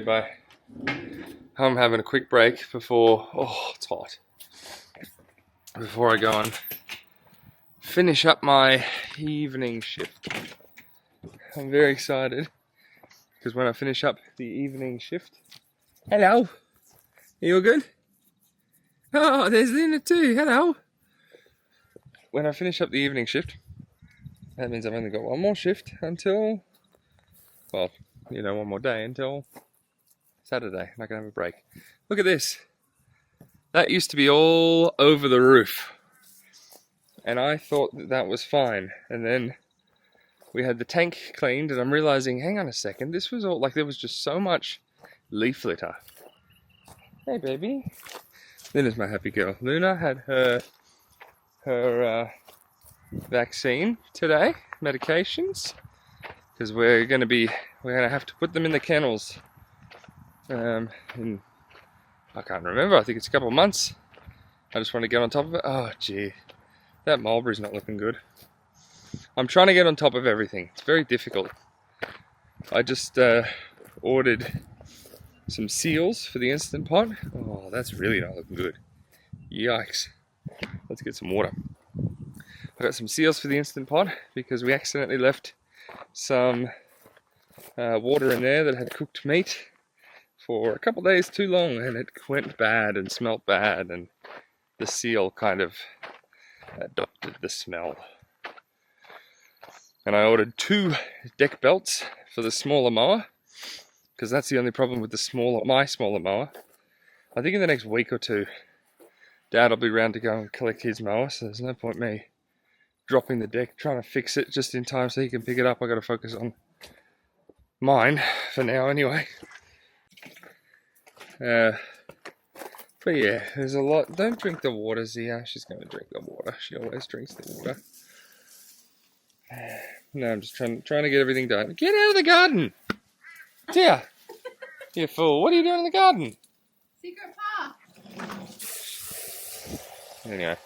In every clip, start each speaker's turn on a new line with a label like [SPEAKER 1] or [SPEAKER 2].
[SPEAKER 1] bye. I'm having a quick break before, it's hot. Before I go and finish up my evening shift. I'm very excited because when I finish up the evening shift, hello, are you all good? Oh, there's Luna too, hello. When I finish up the evening shift, that means I've only got one more shift until, well, one more day until Saturday. I'm not gonna have a break. Look at this. That used to be all over the roof. And I thought that was fine. And then we had the tank cleaned and I'm realizing, hang on a second, this was all, like there was just so much leaf litter. Hey baby. Luna's my happy girl. Luna had her vaccine today, medications, because we're gonna have to put them in the kennels. In, I can't remember, I think it's a couple of months. I just want to get on top of it. Oh gee, that mulberry's not looking good. I'm trying to get on top of everything. It's very difficult. I just ordered some seals for the Instant Pot. Oh, that's really not looking good. Yikes. Let's get some water. I got some seals for the Instant Pot because we accidentally left some water in there that had cooked meat for a couple days too long, and it went bad and smelt bad, and the seal kind of adopted the smell. And I ordered 2 deck belts for the smaller mower, because that's the only problem with my smaller mower. I think in the next week or two, Dad will be around to go and collect his mower, so there's no point me dropping the deck, trying to fix it just in time so he can pick it up. I got to focus on mine for now anyway. But yeah, there's a lot. Don't drink the water, Zia. She's going to drink the water. She always drinks the water. No, I'm just trying to get everything done. Get out of the garden! Zia! You fool. What are you doing in the garden?
[SPEAKER 2] Secret path.
[SPEAKER 1] Anyway.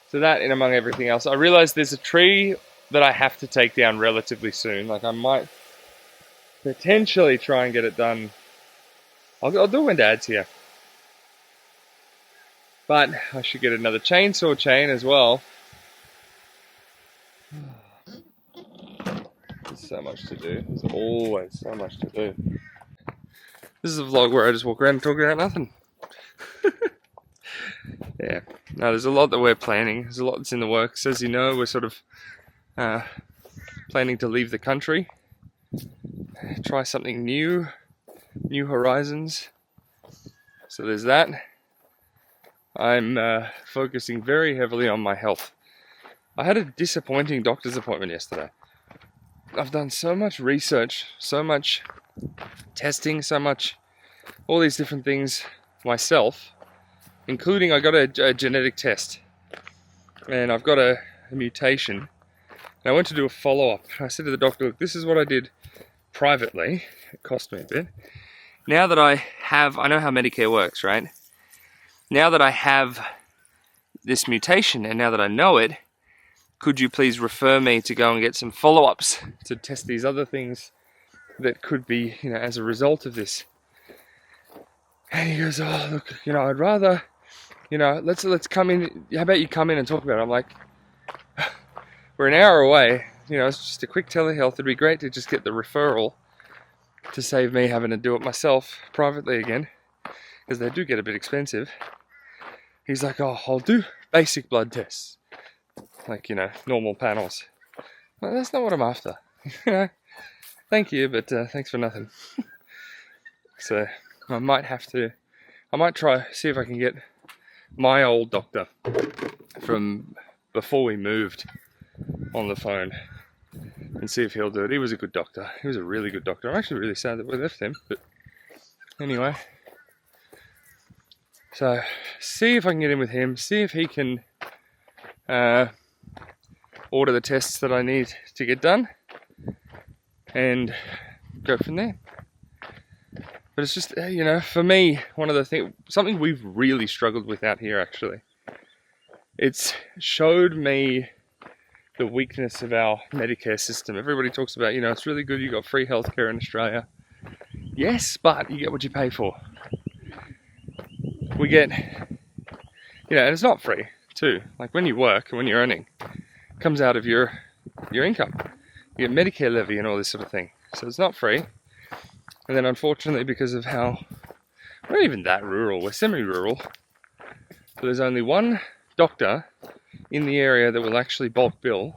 [SPEAKER 1] So that, in among everything else, I realised there's a tree that I have to take down relatively soon. Like, I might potentially try and get it done. I'll do it when Dad's here. But I should get another chainsaw chain as well. There's so much to do. There's always so much to do. This is a vlog where I just walk around and talk about nothing. Yeah. No, there's a lot that we're planning. There's a lot that's in the works. As you know, we're sort of planning to leave the country. Try something new. New horizons. So there's that. I'm focusing very heavily on my health. I had a disappointing doctor's appointment yesterday. I've done so much research, so much testing, all these different things myself, including I got a genetic test, and I've got a mutation, and I went to do a follow-up. I said to the doctor, look, this is what I did privately. It cost me a bit. Now that I know how Medicare works, right? Now that I have this mutation, and now that I know it, could you please refer me to go and get some follow-ups to test these other things that could be, as a result of this? And he goes, oh, look, I'd rather, let's come in. How about you come in and talk about it? I'm like, we're an hour away. It's just a quick telehealth. It'd be great to just get the referral to save me having to do it myself privately again, because they do get a bit expensive. He's like, oh, I'll do basic blood tests. Like, normal panels. Well, that's not what I'm after. Thank you, but thanks for nothing. So I might try, see if I can get my old doctor from before we moved on the phone and see if he'll do it. He was a good doctor. He was a really good doctor. I'm actually really sad that we left him, but anyway. So, see if I can get in with him, see if he can order the tests that I need to get done, and go from there. But it's just, for me, one of the things, something we've really struggled with out here actually. It's showed me the weakness of our Medicare system. Everybody talks about, it's really good, you got free healthcare in Australia. Yes, but you get what you pay for. We get, and it's not free too. Like when you work and when you're earning, it comes out of your income. You get Medicare levy and all this sort of thing. So it's not free. And then unfortunately, because of how we're not even that rural, we're semi-rural, so there's only one doctor in the area that will actually bulk bill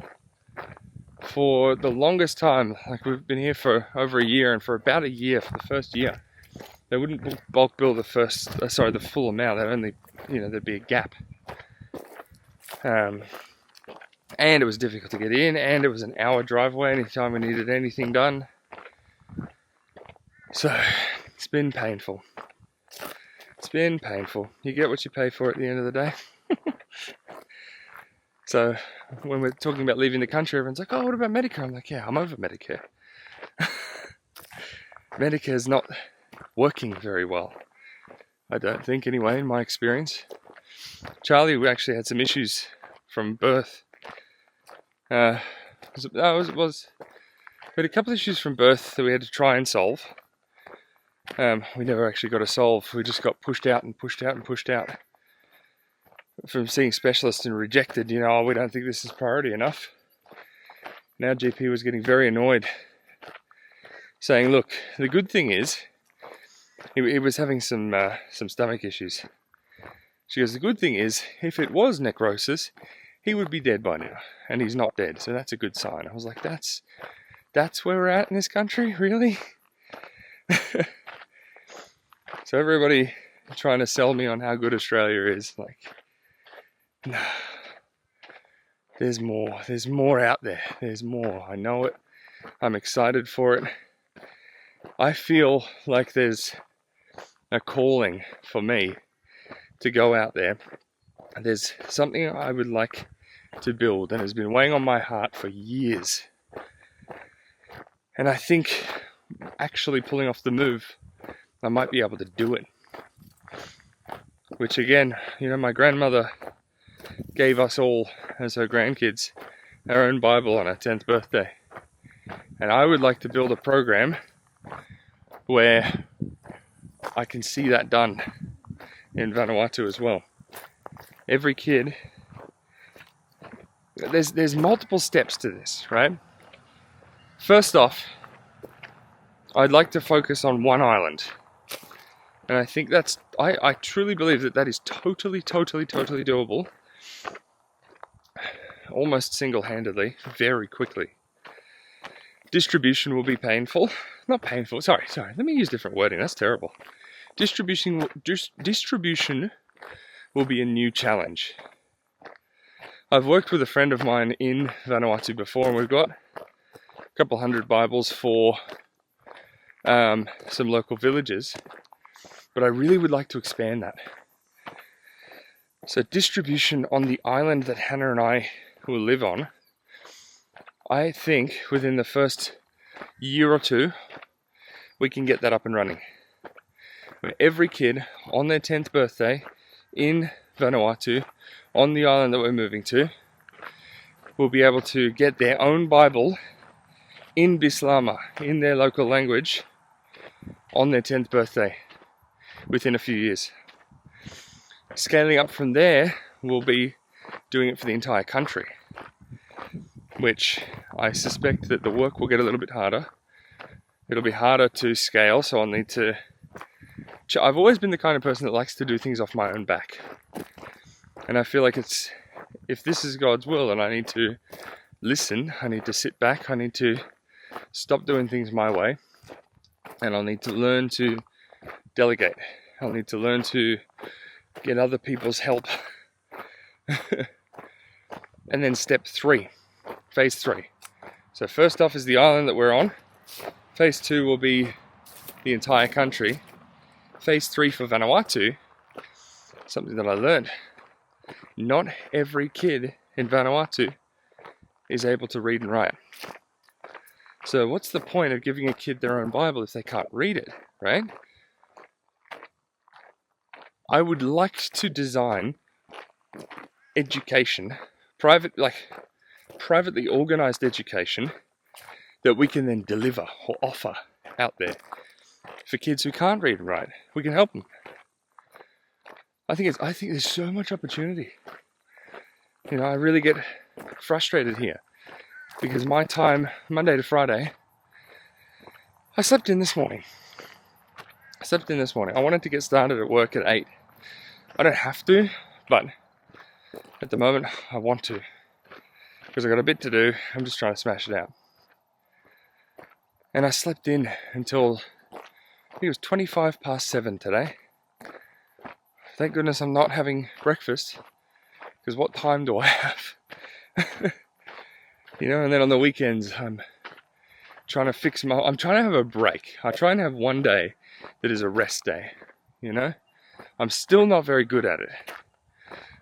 [SPEAKER 1] for the longest time. Like we've been here for over a year, and for about a year, for the first year, they wouldn't bulk bill the full amount. They'd only, there'd be a gap. And it was difficult to get in, and it was an hour drive away anytime we needed anything done. So it's been painful. It's been painful. You get what you pay for at the end of the day. So when we're talking about leaving the country, everyone's like, oh, what about Medicare? I'm like, yeah, I'm over Medicare. Medicare's not working very well. I don't think, anyway, in my experience. Charlie, we actually had some issues from birth. We had a couple of issues from birth that we had to try and solve. We never actually got to solve. We just got pushed out and pushed out and pushed out from seeing specialists and rejected. We don't think this is priority enough. Now GP was getting very annoyed, saying, look, the good thing is, he was having some stomach issues. She goes, the good thing is, if it was necrosis, he would be dead by now, and he's not dead, so that's a good sign. I was like, that's where we're at in this country, really? So everybody trying to sell me on how good Australia is, like, no, there's more out there, there's more, I know it, I'm excited for it. I feel like there's a calling for me to go out there. There's something I would like to build and has been weighing on my heart for years. And I think actually pulling off the move, I might be able to do it. Which again, my grandmother gave us all, as her grandkids, our own Bible on our 10th birthday. And I would like to build a program where I can see that done in Vanuatu as well. Every kid, there's multiple steps to this, right? First off, I'd like to focus on one island. And I think I truly believe that is totally doable. Almost single-handedly, very quickly. Distribution will be painful. Not painful, sorry, let me use different wording, that's terrible. Distribution will be a new challenge. I've worked with a friend of mine in Vanuatu before, and we've got a couple hundred Bibles for some local villages, but I really would like to expand that. So distribution on the island that Hannah and I will live on, I think within the first year or two, we can get that up and running. Where every kid on their 10th birthday in Vanuatu, on the island that we're moving to, will be able to get their own Bible in Bislama, in their local language, on their 10th birthday within a few years. Scaling up from there, we'll be doing it for the entire country, which I suspect that the work will get a little bit harder. It'll be harder to scale, so I'll need to... I've always been the kind of person that likes to do things off my own back. And I feel like if this is God's will, and I need to listen, I need to sit back, I need to stop doing things my way, and I'll need to learn to delegate. I'll need to learn to get other people's help. And then step 3, phase 3. So first off is the island that we're on. Phase 2 will be the entire country. Phase 3 for Vanuatu, something that I learned. Not every kid in Vanuatu is able to read and write. So what's the point of giving a kid their own Bible if they can't read it, right? I would like to design education, privately organized education that we can then deliver or offer out there. for kids who can't read and write. We can help them. I think there's so much opportunity. You know, I really get frustrated here because my time, Monday to Friday, I slept in this morning. I wanted to get started at work at 8. I don't have to, but at the moment I want to because I've got a bit to do. I'm just trying to smash it out. And I slept in until, I think it was 25 past 7 today. Thank goodness I'm not having breakfast, because what time do I have? You know, and then on the weekends I'm trying to have a break. I try and have one day that is a rest day, you know? I'm still not very good at it.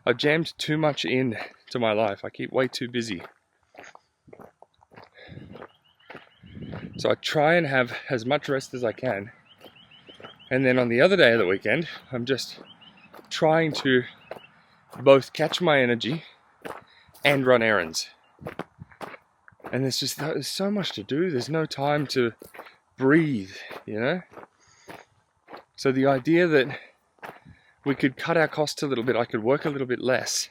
[SPEAKER 1] I've jammed too much in to my life. I keep way too busy. So I try and have as much rest as I can. And then on the other day of the weekend, I'm just trying to both catch my energy and run errands. And there's so much to do. There's no time to breathe, you know? So the idea that we could cut our costs a little bit, I could work a little bit less,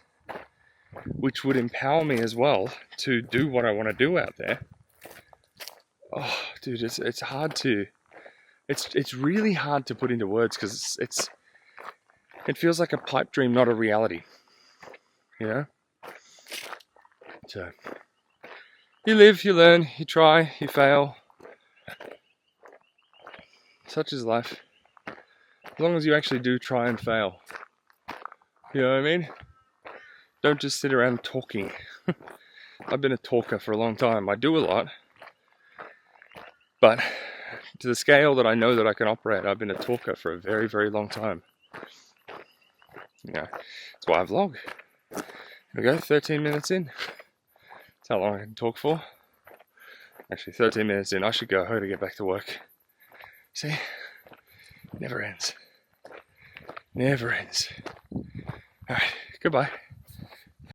[SPEAKER 1] which would empower me as well to do what I want to do out there. Oh, dude, it's hard to, it's really hard to put into words because it feels like a pipe dream, not a reality, you know? So, you live, you learn, you try, you fail. Such is life. As long as you actually do try and fail. You know what I mean? Don't just sit around talking. I've been a talker for a long time. I do a lot. But to the scale that I know that I can operate, I've been a talker for a very, very long time. Yeah, that's why I vlog. Here we go, 13 minutes in. That's how long I can talk for. Actually, 13 minutes in. I should go home to get back to work. See? Never ends. Never ends. Alright, goodbye.